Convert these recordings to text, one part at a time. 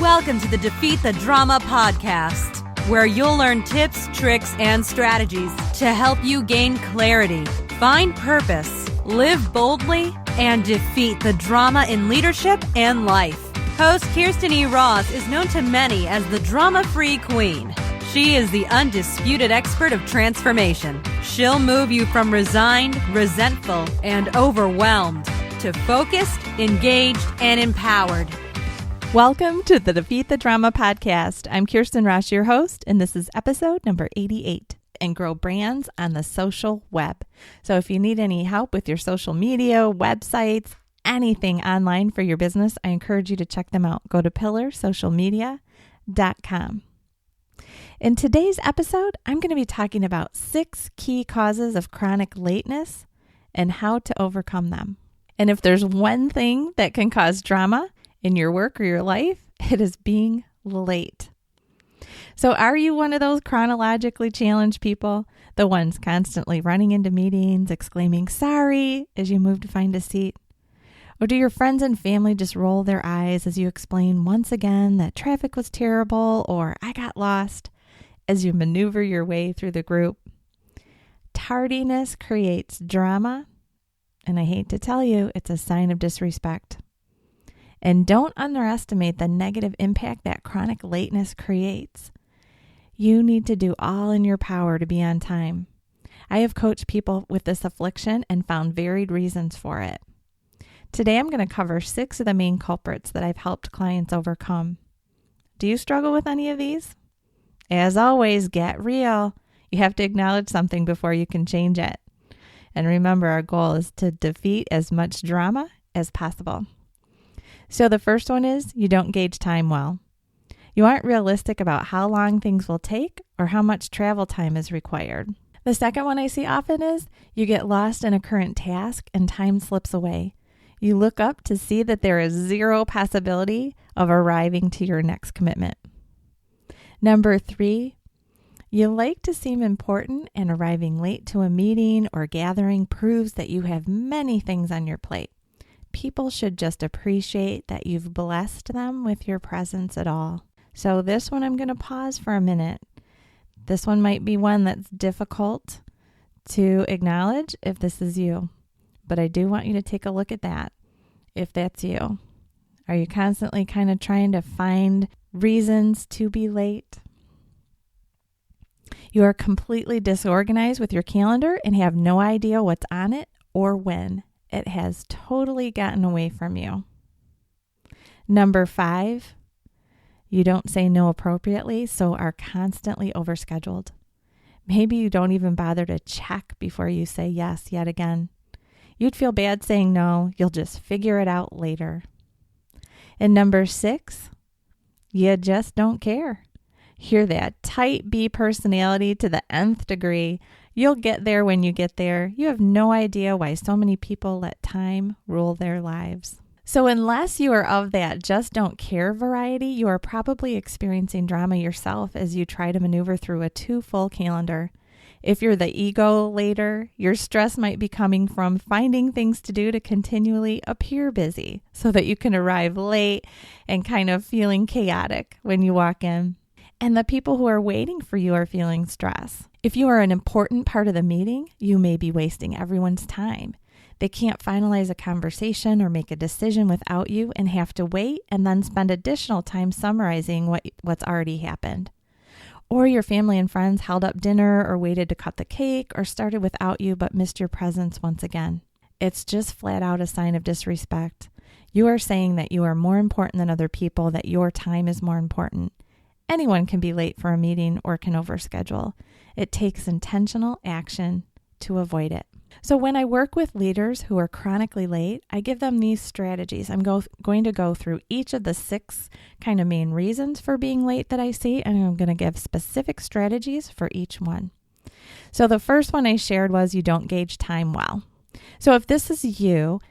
Welcome to the Defeat the Drama podcast, where you'll learn tips, tricks, and strategies to help you gain clarity, find purpose, live boldly, and defeat the drama in leadership and life. Host Kirsten E. Ross is known to many as the drama-free queen. She is the undisputed expert of transformation. She'll move you from resigned, resentful, and overwhelmed to focused, engaged, and empowered. Welcome to the Defeat the Drama podcast. I'm Kirsten Ross, your host, and this is episode number 88, and grow brands on the social web. So if you need any help with your social media, websites, anything online for your business, I encourage you to check them out. Go to pillarsocialmedia.com. In today's episode, I'm going to be talking about 6 key causes of chronic lateness and how to overcome them. And if there's one thing that can cause drama in your work or your life, it is being late. So are you one of those chronologically challenged people? The ones constantly running into meetings, exclaiming sorry as you move to find a seat? Or do your friends and family just roll their eyes as you explain once again that traffic was terrible or I got lost as you maneuver your way through the group? Tardiness creates drama, and I hate to tell you, it's a sign of disrespect. And don't underestimate the negative impact that chronic lateness creates. You need to do all in your power to be on time. I have coached people with this affliction and found varied reasons for it. Today, I'm going to cover 6 of the main culprits that I've helped clients overcome. Do you struggle with any of these? As always, get real. You have to acknowledge something before you can change it. And remember, our goal is to defeat as much drama as possible. So the first one is you don't gauge time well. You aren't realistic about how long things will take or how much travel time is required. The second one I see often is you get lost in a current task and time slips away. You look up to see that there is zero possibility of arriving to your next commitment. Number 3, you like to seem important, and arriving late to a meeting or gathering proves that you have many things on your plate. People should just appreciate that you've blessed them with your presence at all. So this one, I'm going to pause for a minute. This one might be one that's difficult to acknowledge if this is you. But I do want you to take a look at that if that's you. Are you constantly kind of trying to find reasons to be late? You are completely disorganized with your calendar and have no idea what's on it or when. It has totally gotten away from you. Number 5, you don't say no appropriately, so are constantly overscheduled. Maybe you don't even bother to check before you say yes yet again. You'd feel bad saying no. You'll just figure it out later. And number 6, you just don't care. You're that type B personality to the nth degree. You'll get there when you get there. You have no idea why so many people let time rule their lives. So unless you are of that just don't care variety, you are probably experiencing drama yourself as you try to maneuver through a too full calendar. If you're the ego later, your stress might be coming from finding things to do to continually appear busy so that you can arrive late and kind of feeling chaotic when you walk in. And the people who are waiting for you are feeling stress. If you are an important part of the meeting, you may be wasting everyone's time. They can't finalize a conversation or make a decision without you and have to wait and then spend additional time summarizing what's already happened. Or your family and friends held up dinner or waited to cut the cake or started without you but missed your presence once again. It's just flat out a sign of disrespect. You are saying that you are more important than other people, that your time is more important. Anyone can be late for a meeting or can overschedule. It takes intentional action to avoid it. So when I work with leaders who are chronically late, I give them these strategies. I'm going to go through each of the 6 kind of main reasons for being late that I see, and I'm going to give specific strategies for each one. So the first one I shared was you don't gauge time well. So if this is you,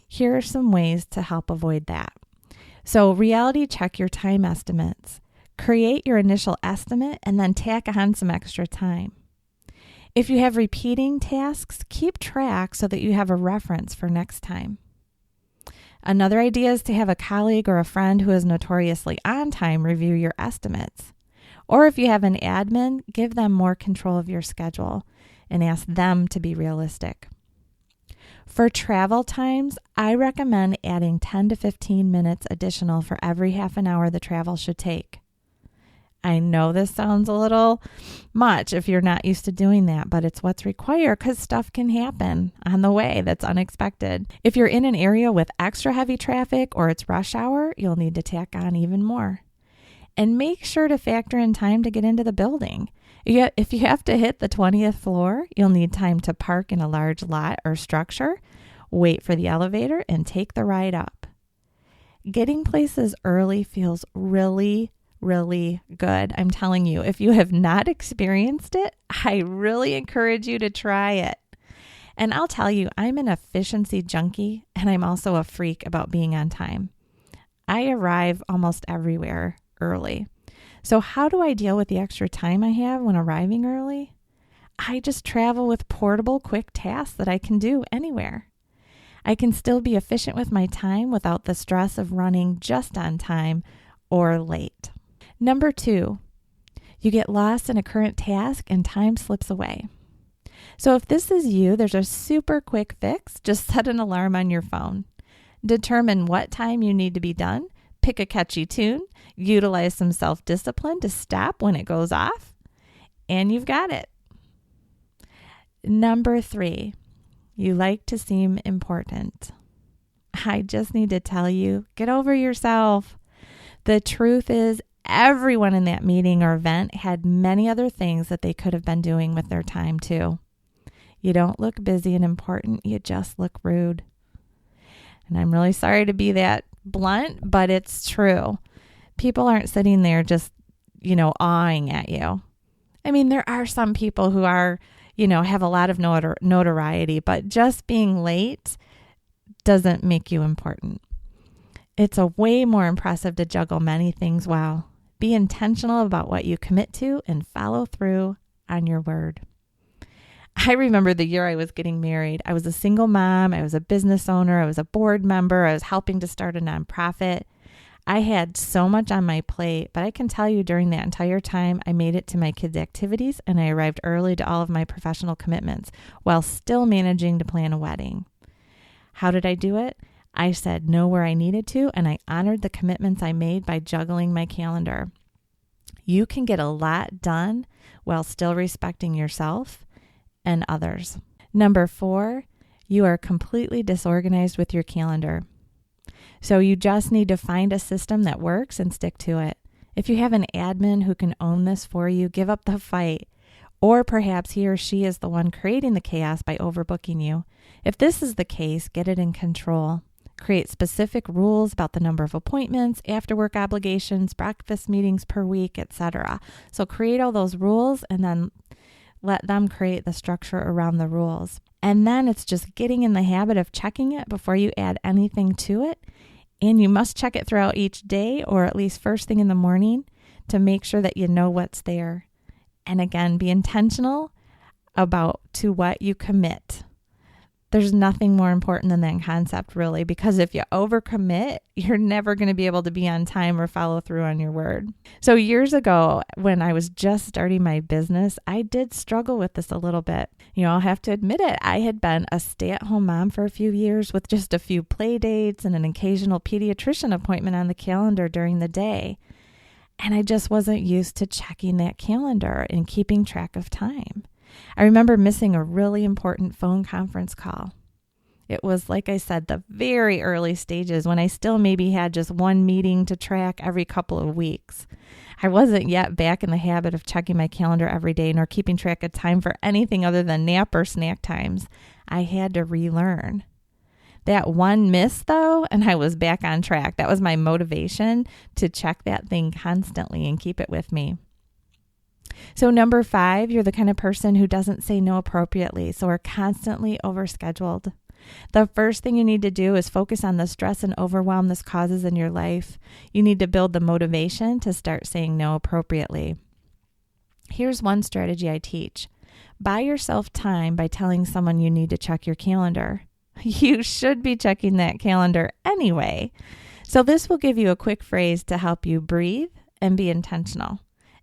here are some ways to help avoid that. So reality check your time estimates. Create your initial estimate and then tack on some extra time. If you have repeating tasks, keep track so that you have a reference for next time. Another idea is to have a colleague or a friend who is notoriously on time review your estimates. Or if you have an admin, give them more control of your schedule and ask them to be realistic. For travel times, I recommend adding 10 to 15 minutes additional for every half an hour the travel should take. I know this sounds a little much if you're not used to doing that, but it's what's required because stuff can happen on the way that's unexpected. If you're in an area with extra heavy traffic or it's rush hour, you'll need to tack on even more. And make sure to factor in time to get into the building. If you have to hit the 20th floor, you'll need time to park in a large lot or structure, wait for the elevator, and take the ride up. Getting places early feels really good. I'm telling you, if you have not experienced it, I really encourage you to try it. And I'll tell you, I'm an efficiency junkie, and I'm also a freak about being on time. I arrive almost everywhere early. So how do I deal with the extra time I have when arriving early? I just travel with portable, quick tasks that I can do anywhere. I can still be efficient with my time without the stress of running just on time or late. Number 2, you get lost in a current task and time slips away. So if this is you, there's a super quick fix. Just set an alarm on your phone. Determine what time you need to be done. Pick a catchy tune. Utilize some self-discipline to stop when it goes off. And you've got it. Number 3, you like to seem important. I just need to tell you, get over yourself. The truth is, everyone in that meeting or event had many other things that they could have been doing with their time too. You don't look busy and important, you just look rude. And I'm really sorry to be that blunt, but it's true. People aren't sitting there just, awing at you. I mean, there are some people who are, have a lot of notoriety, but just being late doesn't make you important. It's a way more impressive to juggle many things well. Be intentional about what you commit to and follow through on your word. I remember the year I was getting married. I was a single mom. I was a business owner. I was a board member. I was helping to start a nonprofit. I had so much on my plate, but I can tell you during that entire time, I made it to my kids' activities and I arrived early to all of my professional commitments while still managing to plan a wedding. How did I do it? I said no where I needed to, and I honored the commitments I made by juggling my calendar. You can get a lot done while still respecting yourself and others. Number 4, you are completely disorganized with your calendar. So you just need to find a system that works and stick to it. If you have an admin who can own this for you, give up the fight. Or perhaps he or she is the one creating the chaos by overbooking you. If this is the case, get it in control. Create specific rules about the number of appointments, after-work obligations, breakfast meetings per week, etc. So create all those rules and then let them create the structure around the rules. And then it's just getting in the habit of checking it before you add anything to it. And you must check it throughout each day or at least first thing in the morning to make sure that you know what's there. And again, be intentional about to what you commit. There's nothing more important than that concept, really, because if you overcommit, you're never going to be able to be on time or follow through on your word. So years ago, when I was just starting my business, I did struggle with this a little bit. I'll have to admit it. I had been a stay-at-home mom for a few years with just a few play dates and an occasional pediatrician appointment on the calendar during the day. And I just wasn't used to checking that calendar and keeping track of time. I remember missing a really important phone conference call. It was, like I said, the very early stages when I still maybe had just one meeting to track every couple of weeks. I wasn't yet back in the habit of checking my calendar every day nor keeping track of time for anything other than nap or snack times. I had to relearn. That one miss, though, and I was back on track. That was my motivation to check that thing constantly and keep it with me. So number 5, you're the kind of person who doesn't say no appropriately, so are constantly overscheduled. The first thing you need to do is focus on the stress and overwhelm this causes in your life. You need to build the motivation to start saying no appropriately. Here's one strategy I teach. Buy yourself time by telling someone you need to check your calendar. You should be checking that calendar anyway. So this will give you a quick phrase to help you breathe and be intentional.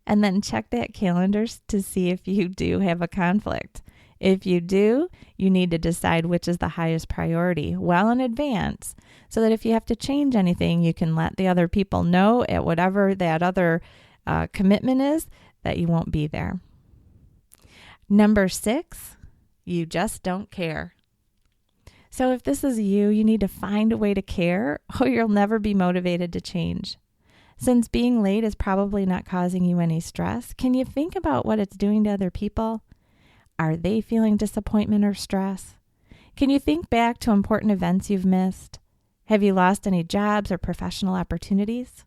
And then check that calendar to see if you do have a conflict. If you do, you need to decide which is the highest priority well in advance so that if you have to change anything, you can let the other people know at whatever that other commitment is that you won't be there. Number 6, you just don't care. So if this is you, you need to find a way to care or you'll never be motivated to change. Since being late is probably not causing you any stress, can you think about what it's doing to other people? Are they feeling disappointment or stress? Can you think back to important events you've missed? Have you lost any jobs or professional opportunities?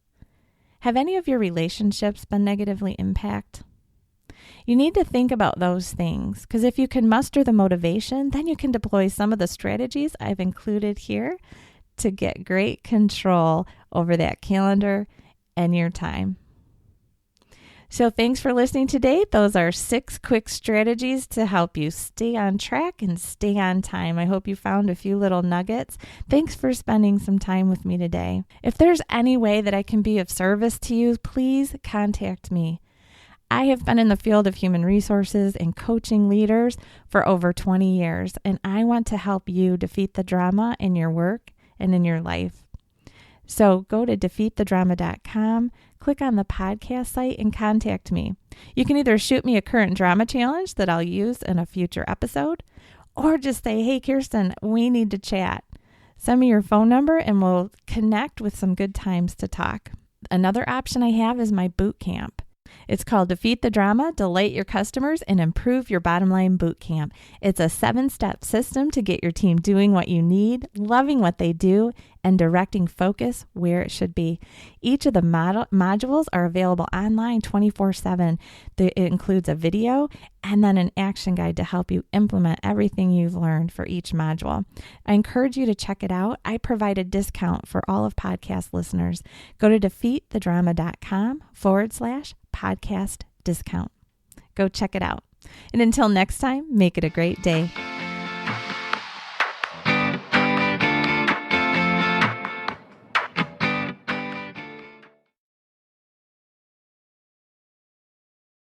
Have any of your relationships been negatively impacted? You need to think about those things because if you can muster the motivation, then you can deploy some of the strategies I've included here to get great control over that calendar and your time. So thanks for listening today. Those are 6 quick strategies to help you stay on track and stay on time. I hope you found a few little nuggets. Thanks for spending some time with me today. If there's any way that I can be of service to you, please contact me. I have been in the field of human resources and coaching leaders for over 20 years, and I want to help you defeat the drama in your work and in your life. So go to defeatthedrama.com, click on the podcast site, and contact me. You can either shoot me a current drama challenge that I'll use in a future episode, or just say, hey, Kirsten, we need to chat. Send me your phone number and we'll connect with some good times to talk. Another option I have is my boot camp. It's called Defeat the Drama, Delight Your Customers, and Improve Your Bottom Line Boot Camp. It's a 7-step system to get your team doing what you need, loving what they do, and directing focus where it should be. Each of the modules are available online 24/7. It includes a video and then an action guide to help you implement everything you've learned for each module. I encourage you to check it out. I provide a discount for all of podcast listeners. Go to defeatthedrama.com/podcast discount. Go check it out. And until next time, make it a great day.